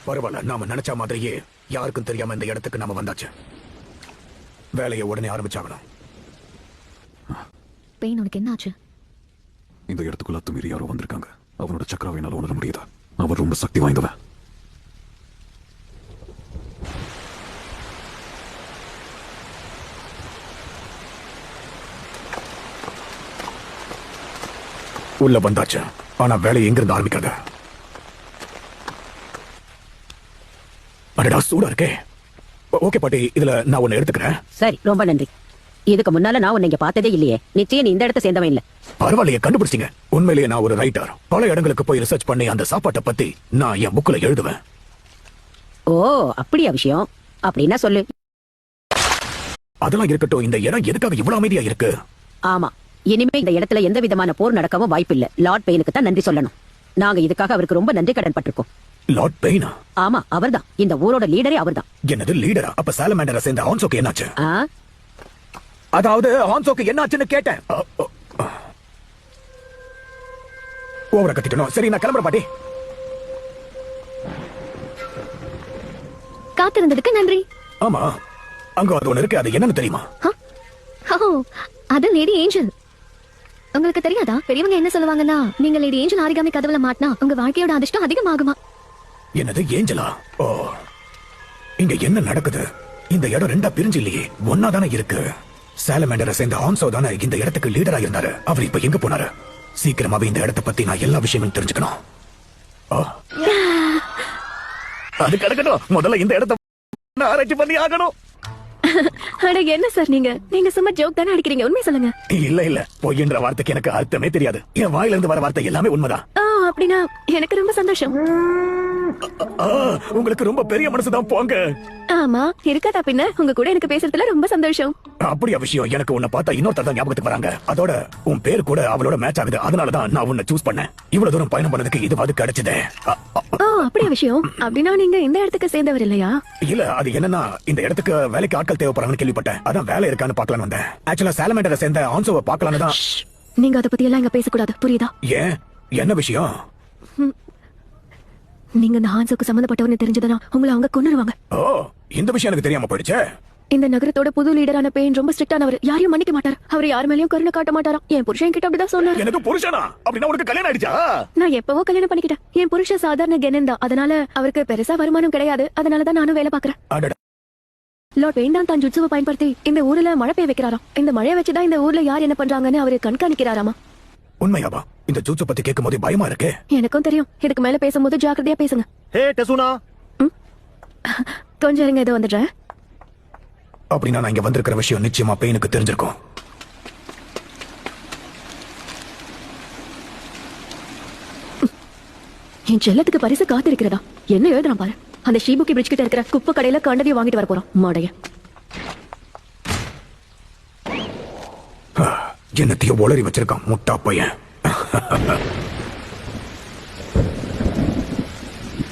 பரவாயில்ல, நாம நினைச்ச மாதிரியே யாருக்கும் தெரியாம இந்த இடத்துக்கு நாம வந்தாச்சு. வேலையை உடனே ஆரம்பிச்சாகணும். பெயின், உனக்கு என்ன ஆச்சு? இந்த இடத்துக்குள்ள அத்துமீறி யாரோ வந்திருக்காங்க. அவனோட சக்கராவை என்னால உணர முடியுதா? அவர் ரொம்ப சக்தி வாய்ந்தவன். உள்ள வந்தாச்சு. ஆனா வேலையை எங்கிருந்து ஆரம்பிக்கிறது? அடடா, சூடா இருக்கே. ஓகே பாட்டி, இதுல நான் ஒன்னு எடுத்துக்கிறேன். சரி, ரொம்ப நன்றி. இதுக்கு முன்னால நான் உன்னை இங்க பார்த்ததே இல்லையே. நிச்சயம் நீ இந்த இடத்தை சேர்ந்தவன் இல்ல. பரவாயில்லையே, கண்டுபிடிச்சிங்க. உண்மையிலேயே நான் ஒரு ரைட்டர். பல இடங்களுக்கு போய் ரிசர்ச் பண்ணி அந்த சாப்பாட்டை பத்தி நான் என் புக்ல எழுதுவேன். ஓ, அப்படியா விஷயம்? அப்படின்னா சொல்லு. அதெல்லாம் இருக்கட்டும், இந்த இடம் எதுக்காக இவ்வளவு அமைதியா இருக்கு? ஆமா, இனிமே இந்த இடத்துல எந்த விதமான போர் நடக்கவும் வாய்ப்பில்லை. லார்ட் பெயினுக்கு தான் நன்றி சொல்லணும். நாங்க இதுக்காக அவருக்கு ரொம்ப நன்றி கடன் பட்டிருக்கோம். லார்ட் பெயினா? ஆமா, அவர்தான். இந்த ஊரோட லீடரே அவர்தான். என்னது லீடரா? அப்ப சாலமேண்டரை சேர்ந்த ஹான்சோக்கு என்னாச்சு? ஆ, அதாவது ஹான்சோக்கு என்னாச்சுன்னு கேட்டேன். ஓவரா கத்திட்டணும். சரி, நான் கிளம்புறேன் பாட்டி. காத்திருந்ததுக்கு நன்றி. ஆமா, அங்க அது ஒண்ணு இருக்கு. அது என்னன்னு தெரியுமா? அது லேடி ஏஞ்சல். உங்களுக்கு தெரியாதா? பெரியவங்க என்ன சொல்லுவாங்கன்னா, நீங்க லேடி ஏஞ்சல் ஆரிகாமி கதவுல மாட்டினா உங்க வாழ்க்கையோட அதிர்ஷ்டம் அதிகமாகுமா. என்னது, ஏஞ்சலா? ஓ, இங்க என்ன நடக்குது? இந்த இடம் ரெண்டா பிரிஞ்சு இல்லையே, ஒன்னா தானே இருக்கு. சாலமேண்டரை சேர்ந்த ஹான்சோ தானே இந்த இடத்துக்கு லீடரா இருந்தாரு. அவர் இப்ப எங்க போனாரு? சீக்கிரமாவே இந்த இடத்தை பத்தி நான் எல்லா விஷயங்களும் தெரிஞ்சுக்கணும். அது கிடக்கட்டும், முதல்ல இந்த இடத்தை ஆராய்ச்சி பண்ணி ஆகணும். அட என்ன சார், நீங்க சும்மா ஜோக் தானே அடிக்கிறீங்க? உண்மை சொல்லுங்க. இல்ல, பொய்ன்ற வார்த்தைக்கு எனக்கு அர்த்தமே தெரியாது. என் வாயில இருந்து வர வார்த்தை எல்லாமே உண்மைதான். அப்படின்னா எனக்கு ரொம்ப சந்தோஷம். உங்களுக்கு ரொம்ப பெரிய மனசுதான் போங்க. ஆமா, இருக்காதா பின்ன. உங்க கூட எனக்கு பேசுறதுல ரொம்ப சந்தோஷம். அப்படியா விஷயம்? எனக்கு உன்னை பார்த்தா இன்னொருத்தர் தான் ஞாபகத்துக்கு வராங்க. அதோட உன் பேர் கூட அவளோட மேட்ச் ஆகுது. அதனாலதான் நான் உன்னை சூஸ் பண்ணேன். இவ்வளவு தூரம் பயணம் பண்ணதுக்கு இதுவாது கிடைச்சதே. அப்படியா விஷயம்? அப்படின்னா நீங்க இந்த இடத்துக்கு சேர்ந்தவர் இல்லையா? இல்ல, அது என்னன்னா இந்த இடத்துக்கு வேலைக்கு ஆட்கள் தேவைப்படுறாங்கன்னு கேள்விப்பட்டேன். அதான் வேலை இருக்கான்னு பாக்கலான்னு வந்தேன். ஆக்சுவலா சாலமேண்டரை சேர்ந்த ஹான்சோவை பாக்கலான்னு தான். நீங்க அதை பத்தி எல்லாம் இங்க பேசக்கூடாது, புரியுதா? ஏன், என்ன விஷயம்? நீங்க இந்த ஹான்சோக்கு சம்பந்தப்பட்டவன்னு தெரிஞ்சதுன்னா உங்களை அவங்க கொன்னுருவாங்க. ஓ, இந்த விஷயம் எனக்கு தெரியாம போயிடுச்சே. இந்த நகரத்தோட புது லீடரான பெயின் ரொம்ப ஸ்ட்ரிக்டானவர். யாரையும் மன்னிக்க மாட்டார். அவர் யார் மேலயும் கருணை காட்ட மாட்டாராம். என் புருஷன் கிட்ட அப்படிதான் சொன்னார். எனக்கு புருஷனா? அப்படின்னா உனக்கு கல்யாணம் ஆயிடுச்சா? நான் எப்பவோ கல்யாணம் பண்ணிக்கிட்டேன். என் புருஷன் சாதாரண கெனன் தான். அதனால அவருக்கு பெருசா வருமானம் கிடையாது. அதனாலதான் நானும் வேலை பாக்குறேன். லார்ட் பெயின் தான் ஜுட்சுவை பயன்படுத்தி இந்த ஊர்ல மழை பெய்ய வைக்கிறாராம். இந்த மழையை வச்சுதான் இந்த ஊர்ல யார் என்ன பண்றாங்கன்னு அவரு கண்காணிக்கிறாராமா. உண்மையாவா? இந்த ஜூட்சு பத்தி கேட்கும் போது பயமா இருக்கு. எனக்கும் தெரியும். இதுக்கு மேல பேசும்போது ஜாக்கிரதையா பேசுங்க. ஹே டெசுனா, கொஞ்சம் இருங்க, இதோ வந்துடுறேன். அப்படின்னா நான் இங்க வந்திருக்கிற விஷயம் நிச்சயமா பெயினுக்கு தெரிஞ்சிருக்கும். என் செல்லத்துக்கு பரிசு காத்திருக்கிறதா? என்ன எழுதுறான் பாரு. அந்த ஷீபுக்கி பிரிட்ஜ் கிட்ட இருக்கிற குப்பை கடையில கண்டதையும் வாங்கிட்டு வர போறோம். மாடைய என்னத்தையோ ஒளறி வச்சிருக்கான் முட்டா பையன்.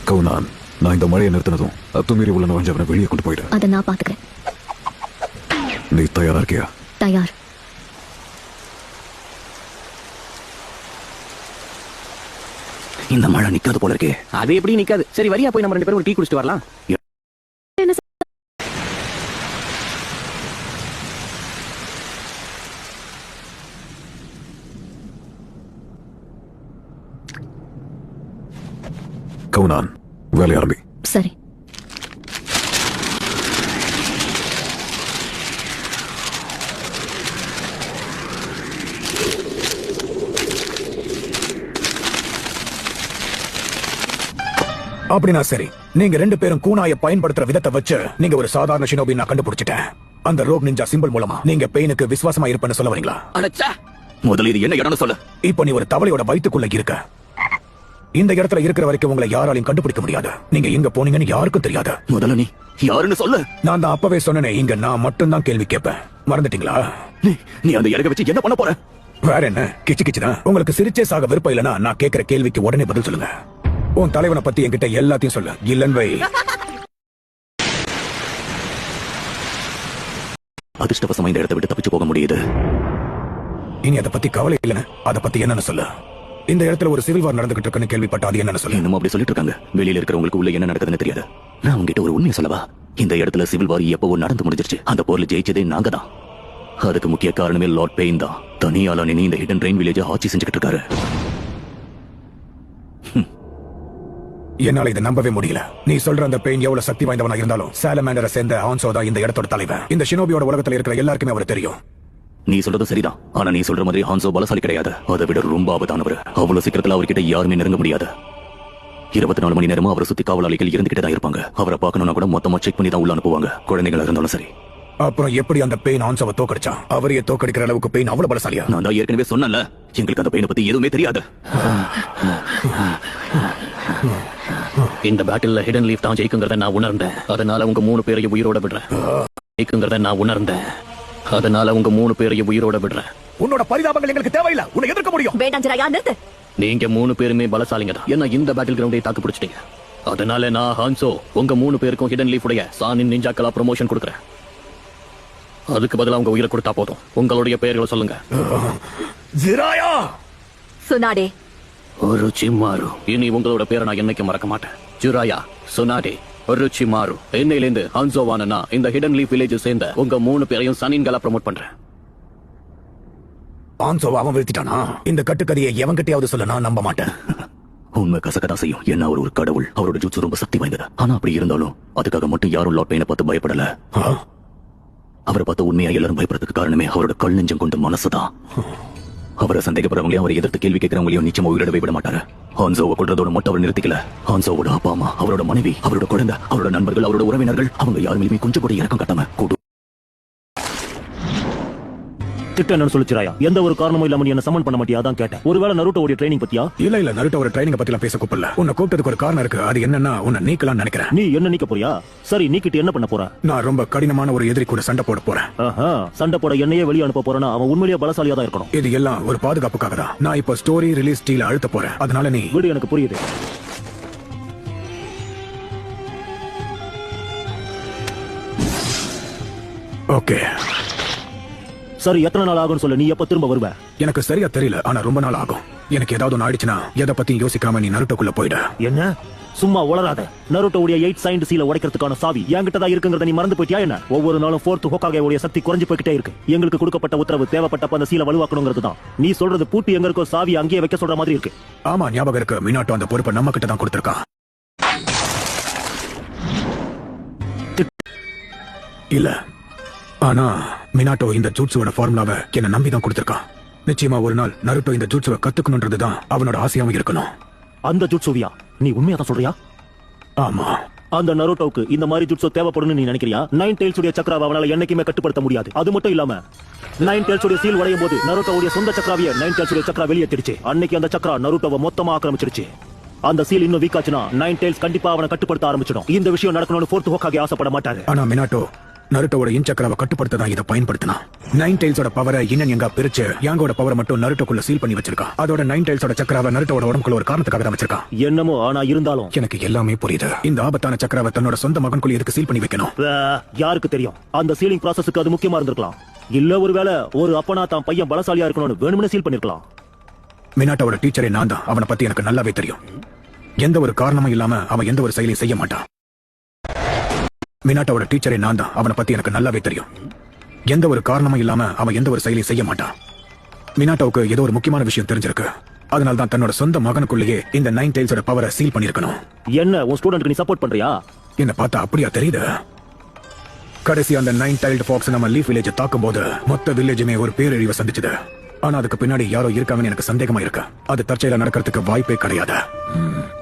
கவுனான், நான் இந்த மழையை நிறுத்தினதும் அத்துமீறி உள்ள நுழைஞ்சவனை வெளியே கொண்டு போயிடு. அதை நான் பாத்துக்கிறேன். நீ தயாரா இருக்கியா? தயார். இந்த மழை நிக்காது போல இருக்கே. அது எப்படி நிக்காது? சரி, வரியா போய் நம்ம 2 பேரும் ஒரு டீ குடிச்சிட்டு வரலாம். கவுனான், வேலை ஆரம்பி. சரி. அப்படின்னா சரி, நீங்க 2 பேரும் கூனாய பயன்படுத்துற விதத்தை வச்சு நீங்க ஒரு சாதாரண ஷினோபி நான் கண்டுபிடிச்சிட்டேன். அந்த ரோக் நிஞ்சா சிம்பிள் மூலமா நீங்க பெயினுக்கு விசுவாசமா இருப்பேன்னு சொல்ல வரீங்களா? அடச்சா, முதல்ல இது என்ன இடம்னு சொல்லு. இப்போ நீ ஒரு தவளையோட வயித்துக்குள்ள இருக்க. இந்த இடத்துல இருக்கிற வரைக்கும் உங்களை யாராலையும் கண்டுபிடிக்க முடியாது. நீங்க எங்க போனீங்கன்னு யாருக்கும் தெரியாது. முதல்ல நீ யாருன்னு சொல்லு. நான் தான் அப்பவே சொன்னேனே, இங்க நான் மட்டும் தான் கேள்வி கேட்பேன். மறந்துட்டீங்களா? நீ அந்த இடக வச்சு என்ன பண்ண போற? வேற என்ன, கிச்சு கிச்சு தான். உங்களுக்கு சிரிச்சே சாக விருப்பம் இல்லைன்னா நான் கேட்கிற கேள்விக்கு உடனே பதில் சொல்லுங்க. உன் தலைவனை பத்தி என்கிட்ட எல்லாத்தையும் சொல்லு. இல்லன் வை. அதிர்ஷ்டவசமா இந்த இடத்தை விட்டு தப்பிச்சு போக முடியுது. இனி அதை பத்தி கவலை இல்லைன்னு அதை பத்தி என்னன்னு சொல்லு. இந்த இடத்துல ஒரு சிவில் வார் நடந்துகிட்டு இருக்குன்னு கேள்விப்பட்ட அது என்னன்னு சொல்லு. என்னமோ அப்படி சொல்லிட்டு இருக்காங்க. வெளியில இருக்கிறவங்களுக்கு உள்ள என்ன நடக்குதுன்னு தெரியாது. நான் உங்ககிட்ட ஒரு உண்மையை சொல்லவா? இந்த இடத்துல சிவில் வார் எப்பவோ நடந்து முடிஞ்சிருச்சு. அந்த போர்ல ஜெயிச்சதே நாங்க தான். அதுக்கு முக்கிய காரணமே லார்ட் பெயின் தான். தனியால நின்னு இந்த ஹிடன் ரெயின் வில்லேஜ் ஆட்சி செஞ்சுக்கிட்டு இருக்காரு. என்னால இதை நம்பவே முடியல. நீ சொல்ற அந்த பெயின் எவ்வளவு சக்தி வாய்ந்தவனா இருந்தாலும் சாலமேண்டரை சேர்ந்த ஹான்சோ தான் இந்த இடத்தோட தலைவன். இந்த ஷினோபியோட உலகத்துல இருக்கிற எல்லாருக்குமே அவர் தெரியும். நீ சொல்றது சரிதான். ஆனா நீ சொல்ற மாதிரி ஹான்சோ பலசாலி கிடையாது. அதை விட ரொம்ப ஆபத்தானவர். அவ்வளவு சீக்கிரத்துல அவர்கிட்ட யாருமே நெருங்க முடியாது. 24 மணி நேரமும் அவரை சுத்தி காவலாளிகள் இருந்துகிட்டே தான் இருப்பாங்க. அவரை பார்க்கணும்னா கூட மொத்தமா செக் பண்ணி தான் உள்ள அனுப்புவாங்க, குழந்தைகளா இருந்தாலும் சரி. அப்புறம் எப்படி அந்த பெயின் ஹான்சோவை தோக்கடிச்சான்? அவரையே தோக்கடிக்கிற அளவுக்கு பெயின் அவ்வளவு பலசாலியா? நான் தான் ஏற்கனவே சொன்னேன்ல, எங்களுக்கு அந்த பெயினை பத்தி எதுவுமே தெரியாது. இந்த பேட்டில்ல ஹிடன் லீஃப் தான் ஜெயிக்குங்கிறத நான் உணர்ந்தேன். அதனால உங்க 3 பேரையும் உயிரோட விடுறேன். ஜெயிக்குங்கிறத நான் உணர்ந்தேன். அதனால உங்க 3 பேரையும் உயிரோட விடுறேன். உன்னோட பரிதாபங்கள் எங்களுக்கு தேவையில்லை. உன்னை எதிர்க்க முடியும். வேண்டாம் ஜிராயா, நிறுத்து. நீங்க 3 பேருமே பலசாலிங்க தான். ஏன்னா இந்த பேட்டில் கிரவுண்டை தாக்கு பிடிச்சிட்டீங்க. அதனால நான் ஹான்சோ உங்க 3 பேருக்கும் ஹிடன் லீஃப் உடைய சானின் நிஞ்சாக்களா ப்ரமோஷன் கொடுக்குறேன். அதுக்கு பதிலா உங்க உயிரை கொடுத்தா போதும். உங்களுடைய பெயர்களை சொல்லுங்க. ஜிராயா, சுனாடே, ஒருச்சிமாரு. இனி உங்களோட பேரை நான் என்னைக்கு மறக்க மாட்டேன். ஜுராயா, சுனாடே, ஒருச்சிமாரு. என்னையிலேருந்து ஹான்சோவானா இந்த ஹிடன் லீஃப் வில்லேஜ் சேர்ந்த உங்க 3 பேரையும் சனின்களா ப்ரமோட் பண்றேன். ஹான்சோவை அவன் வீழ்த்திட்டானா? இந்த கட்டுக்கதையை எவன்கிட்டயாவது சொல்ல நான் நம்ப மாட்டேன். உண்மை கசக்கதான் செய்யும். ஏன்னா அவர் ஒரு கடவுள். அவரோட ஜூட்சு ரொம்ப சக்தி வாய்ந்தது. ஆனா அப்படி இருந்தாலும் அதுக்காக மட்டும் யாரும் லார்ட் பெயினை பார்த்து பயப்படல. அவரை பார்த்து உண்மையா எல்லாரும் பயப்படுறதுக்கு காரணமே அவரோட கல் நெஞ்சம் கொண்ட மனசுதான். அவரை சந்தேகப்படுறவங்களையும் அவரை எதிர்த்து கேள்வி கேட்கிறவங்களையும் நிச்சயமா உயிரிடவே விட மாட்டாரு. ஹான்சோவை கொள்றதோட மட்டும் அவர் நிறுத்திக்கல. ஹான்சோவோட அப்பா அம்மா, அவரோட மனைவி, அவரோட குழந்தை, அவரோட நண்பர்கள், அவரோட உறவினர்கள், அவங்க யாருமே கொஞ்சம் கூட இறக்கம் காட்டாம கூடு திட்டம் சொல்லிச்சிராயா. எந்த ஒரு காரணமும் இல்லாம நீ என்ன சமன் பண்ண மாட்டியா? தான் கேட்டேன். ஒருவேளை நருட்டோட ட்ரைனிங் பத்தியா? இல்ல நருட்டோட ட்ரைனிங் பத்தி எல்லாம் பேச கூப்பிடல. உன்னை கூப்பிட்டதுக்கு ஒரு காரணம் இருக்கு. அது என்னன்னா உன்னை நீக்கலாம்னு நினைக்கிறேன். நீ என்ன நீக்க போறியா? சரி, நீக்கிட்டு என்ன பண்ண போற? நான் ரொம்ப கடினமான ஒரு எதிரி கூட சண்டை போட போறேன். சண்டை போட என்னையே வெளியே அனுப்ப போறேன்னா அவன் உண்மையிலேயே பலசாலியா தான் இருக்கணும். இது எல்லாம் ஒரு பாதுகாப்புக்காக தான். நான் இப்ப ஸ்டோரி ரிலீஸ் டீல அழுத்த போறேன். அதனால நீ வீடு எனக்கு புரியுது. ஓகே, சரி, எத்தனை நாள் ஆகும்னு சொல்லு. நீ எப்ப திரும்ப வருவ? எனக்கு சரியா தெரியல. ஆனா ரொம்ப நாள் ஆகும். எனக்கு ஏதாவது ஒன்று ஆயிடுச்சுன்னா எதை பத்தியும் யோசிக்காம நீ நருட்டோக்குள்ள போயிட. என்ன? சும்மா உளராத. நருட்டோடைய 8 சைன்ட் சீல உடைக்கிறதுக்கான சாவி என்கிட்ட தான் இருக்குங்கிறத நீ மறந்து போயிட்டியா என்ன? ஒவ்வொரு நாளும் 4th ஹோகாகே உடைய சக்தி குறைஞ்சு போய்கிட்டே இருக்கு. எங்களுக்கு கொடுக்கப்பட்ட உத்தரவு தேவைப்பட்டப்ப அந்த சீல வலுவாக்கணுங்கிறது தான். நீ சொல்றது பூட்டி எங்க இருக்கோ சாவி அங்கேயே வைக்க சொல்ற மாதிரி இருக்கு. ஆமா, ஞாபகம் இருக்கு. மினாட்டோ அந்த பொறுப்பை நம்ம கிட்ட தான் கொடுத்திருக்கான். இல்ல, ஆனா மினாட்டோ இந்த ஜூட்சுவோட ஃபார்முலாவை என்ன நம்பி தான் கொடுத்திருக்கான். நிச்சயமா ஒரு நாள் நருட்டோ இந்த ஜூட்சுவை கத்துக்கணும்ன்றதுதான் அவனோட ஆசையாவும் இருக்கணும். அந்த ஜுட்சுவியா? நீ உண்மையா தான் சொல்றியா? ஆமா. அந்த நருட்டோவுக்கு இந்த மாதிரி ஜுட்சு தேவைப்படும்னு நீ நினைக்கிறியா? 9 டெயில்ஸ் உடைய சக்கராவை அவனால என்னைக்குமே கட்டுப்படுத்த முடியாது. அது மட்டும் இல்லாம 9 டெயில்ஸ் உடைய சீல் உடையும் போது நருட்டோவுடைய சொந்த சக்கராவிய 9 டெயில்ஸ் உடைய சக்கரா வெளியேற்றிடுச்சு. அன்னைக்கு அந்த சக்கரா நருட்டோவை மொத்தமா ஆக்கிரமிச்சிடுச்சு. அந்த சீல் இன்னும் வீக்காச்சுன்னா 9 டெயில்ஸ் கண்டிப்பா அவனை கட்டுப்படுத்த ஆரம்பிச்சிடும். இந்த விஷயம் நடக்கணும்னு 4th ஹோகாகே ஆசைப்பட மாட்டாரு. ஆனா மினாட்டோ நருட்டோட இன்சக்கராவை கட்டுப்படுத்த தான் இதை பயன்படுத்தினான். 9 டெயில்ஸோட பவரை இன்னன் எங்க பிரிச்சு யாங்கோட பவரை மட்டும் நருட்டோக்குள்ள சீல் பண்ணி வச்சிருக்கான். அதோட 9 டெயில்ஸோட சக்கராவை நருட்டோட உடம்புக்குள்ள ஒரு காரணத்துக்காக தான் வச்சிருக்கான். என்னமோ, ஆனா இருந்தாலும் எனக்கு எல்லாமே புரியுது. இந்த ஆபத்தான சக்கராவை தன்னோட சொந்த மகனுக்குள்ள எதுக்கு சீல் பண்ணி வைக்கணும்? யாருக்கு தெரியும்? அந்த சீலிங் ப்ராசஸ்க்கு அது முக்கியமா இருந்திருக்கலாம். இல்ல ஒருவேளை ஒரு அப்பனா தான் பையன் பலசாலியா இருக்கணும்னு வேணும்னு சீல் பண்ணிருக்கலாம். மினாட்டோட டீச்சரே நான் தான். அவனை பத்தி எனக்கு நல்லாவே தெரியும். எந்த ஒரு காரணமும் இல்லாம அவன் எந்த ஒரு செயலையும் செய்ய மாட்டான். மினாட்டோட டீச்சரே நான் தான். அவனை பத்தி எனக்கு நல்லாவே தெரியும். எந்த ஒரு காரணமும் இல்லாம அவன் எந்த ஒரு செயலையும் செய்ய மாட்டான். மினாட்டோவுக்கு ஏதோ ஒரு முக்கியமான விஷயம் தெரிஞ்சிருக்கு. அதனால தான் தன்னோட சொந்த மகனுக்குள்ளேயே இந்த 9 டெயில்ஸோட பவரை சீல் பண்ணிருக்கணும். என்ன, உன் ஸ்டூடெண்ட்க்கு நீ சப்போர்ட் பண்றியா? என்ன பார்த்தா அப்படியா தெரியுது? கடைசி அந்த 9 டைல்டு ஃபாக்ஸ் நம்ம லீஃப் வில்லேஜ் தாக்கும் போது மொத்த வில்லேஜுமே ஒரு பேரழிவை சந்திச்சது. ஆனா அதுக்கு பின்னாடி யாரோ இருக்காங்கன்னு எனக்கு சந்தேகமா இருக்கு. அது தற்செயலா நடக்கிறதுக்கு வாய்ப்பே கிடையாது.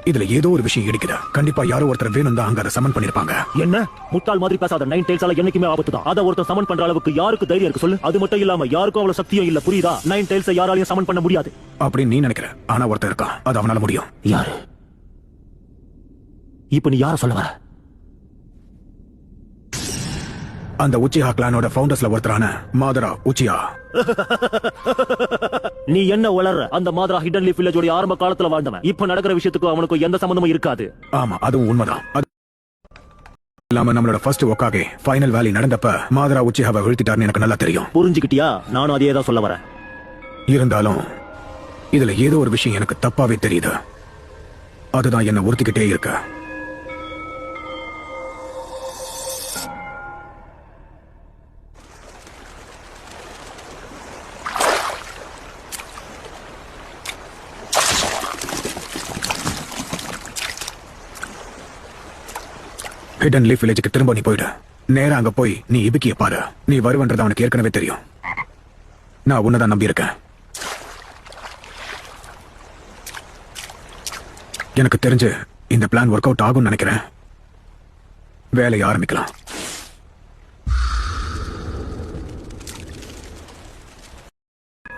இதுல ஏதோ ஒரு விஷயம் இடிக்குது. கண்டிப்பா யாரோ ஒருத்தர் வேணும் தான் அங்க அதை சமன் பண்ணிருப்பாங்க. என்ன முட்டாள் மாதிரி பேசாத. 9 டெயில்ஸால என்னைக்குமே ஆபத்து தான். அதை ஒருத்தர் சமன் பண்ற அளவுக்கு யாருக்கு தைரியம் இருக்கு சொல்லு? அது மட்டும் இல்லாம யாருக்கும் அவ்வளவு சக்தியும் இல்ல, புரியுதா? 9 டெயில்ஸை யாராலையும் சமன் பண்ண முடியாது அப்படின்னு நீ நினைக்கிற. ஆனா ஒருத்தர் இருக்கான், அது அவனால முடியும். யாரு? இப்ப நீ யார சொல்ல வர? அந்த உச்சிஹா கிளானோட ஃபவுண்டர்ஸ்ல ஒருத்தரான மாதரா உச்சியா. நீ என்ன வளர்ற? அந்த மாதரா ஹிடன் லீஃப் வில்லேஜோட ஆரம்ப காலத்துல வாழ்ந்தவன். இப்ப நடக்கிற விஷயத்துக்கு அவனுக்கு எந்த சம்பந்தமும் இருக்காது. ஆமா, அதுவும் உண்மைதான். இல்லாம நம்மளோட ஃபர்ஸ்ட் ஹோகாகே ஃபைனல் வேலி நடந்தப்ப மாதரா உச்சிஹாவை வீழ்த்திட்டாருன்னு எனக்கு நல்லா தெரியும். புரிஞ்சுக்கிட்டியா? நானும் அதே தான் சொல்ல வரேன். இருந்தாலும் இதுல ஏதோ ஒரு விஷயம் எனக்கு தப்பாவே தெரியுது. அதுதான் என்ன உறுத்திக்கிட்டே இருக்கு. ஹிடன் லீஃப் வில்லேஜுக்கு திரும்ப நீ போயிடு. நேரா அங்க போய் நீ இபிக்கிய பாரு. நீ வருவன்றது அவனுக்கு ஏற்கனவே தெரியும். நான் உன்னதான் நம்பி இருக்கேன். எனக்கு தெரிஞ்சு இந்த பிளான் ஒர்க் அவுட் ஆகும்னு நினைக்கிறேன். வேலையை ஆரம்பிக்கலாம்.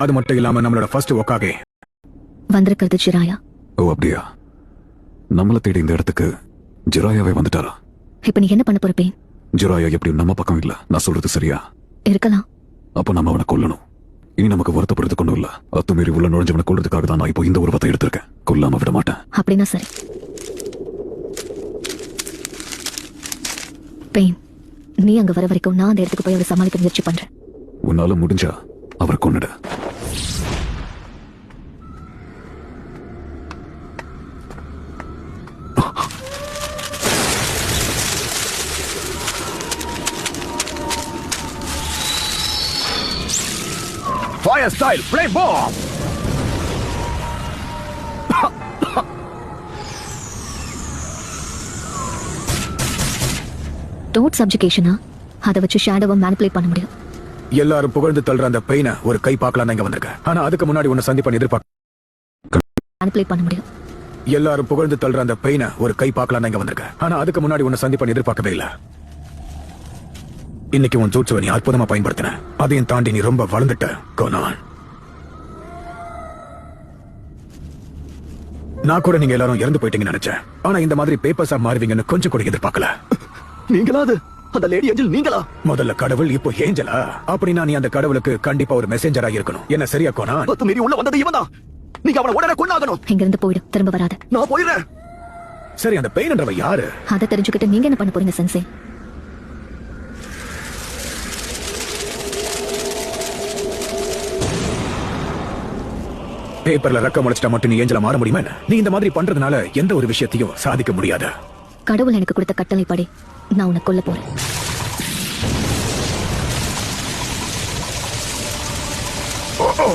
அது மட்டும் இல்லாம நம்மளோட ஃபர்ஸ்ட் ஒர்க்காக வந்திருக்கிறது ஜிராயா. ஓ அப்படியா? நம்மள தேடி இந்த இடத்துக்கு ஜிராயாவே வந்துட்டாரா? இப்ப நீ என்ன பண்ண போற பெயின்? ஜிராயா எப்படி நம்ம பக்கம் இல்ல. நான் சொல்றது சரியா? இருக்கலாம். அப்ப நம்ம அவனை கொல்லணும். இனி நமக்கு வருத்தப்படுறதுக்கு ஒண்ணும் இல்ல. அத்துமீறி உள்ள நுழைஞ்சவனை கொல்றதுக்காக தான் நான் இப்போ இந்த உருவத்தை எடுத்திருக்கேன். கொல்லாம விட மாட்டேன். அப்படின்னா சரி. பெயின், நீ அங்க வர வரைக்கும் நான் அந்த இடத்துக்கு போய் அவரை சமாளிக்க முயற்சி பண்றேன். உன்னால முடிஞ்சா அவரை கொன்னுடு. Fire style, play bomb! டோட் சப்ஜுகேஷனா? அதை வச்சு ஷேடோவை மேனிபுலேட் பண்ண முடியும். எல்லாரும் புகழ்ந்து தள்ளுற அந்த பெயினை ஒரு கை பார்க்கலாம் இங்க வந்திருக்கேன். ஆனா அதுக்கு முன்னாடி உன்னை சந்திப்பேன் எதிர்பார்க்க. மேனிபுலேட் பண்ண முடியும். எல்லாரும் புகழ்ந்து தள்ளுற அந்த பெயினை ஒரு கை பார்க்கலாம் இங்க வந்திருக்கேன். ஆனா அதுக்கு முன்னாடி உன்னை சந்திப்பேன் எதிர்பார்க்கவே இல்ல. இன்னைக்கு உன் ஜூட்சுவை நீ அற்புதமா பயன்படுத்தின. அதையும் தாண்டி நீ ரொம்ப வளர்ந்துட்ட கோனான். நான் கூட நீங்க எல்லாரும் இறந்து போயிட்டீங்கன்னு நினைச்சேன். ஆனா இந்த மாதிரி பேப்பர்ஸா மாறுவீங்கன்னு கொஞ்சம் கூட எதிர்பார்க்கல. நீங்களாது அந்த லேடி ஏஞ்சல் நீங்களா? முதல்ல கடவுள், இப்போ ஏஞ்சலா? அப்படின்னா நீ அந்த கடவுளுக்கு கண்டிப்பா ஒரு மெசேஞ்சரா இருக்கணும். என்ன சரியா கோனான்? பத்து மீறி உள்ள வந்தது இவன் தான். நீங்க அவனை உடனே கொண்டாகணும். இங்க இருந்து போயிடும், திரும்ப வராத. நான் போயிடுறேன். சரி, அந்த பெயின்ன்றவ யாரு? அதை தெரிஞ்சுக்கிட்டு நீங்க என்ன பண்ண போறீங்க சென்சே? பேப்பர்ல ரக்கம் முளைச்சிட்டா மட்டும் நீ ஏஞ்சலா மாற முடியுமா? நீ இந்த மாதிரி பண்றதுனால எந்த ஒரு விஷயத்தையும் சாதிக்க முடியாது. கடவுள் எனக்கு கொடுத்த கட்டளைப்படி நான் உன்னை கொல்ல போறேன். ஓ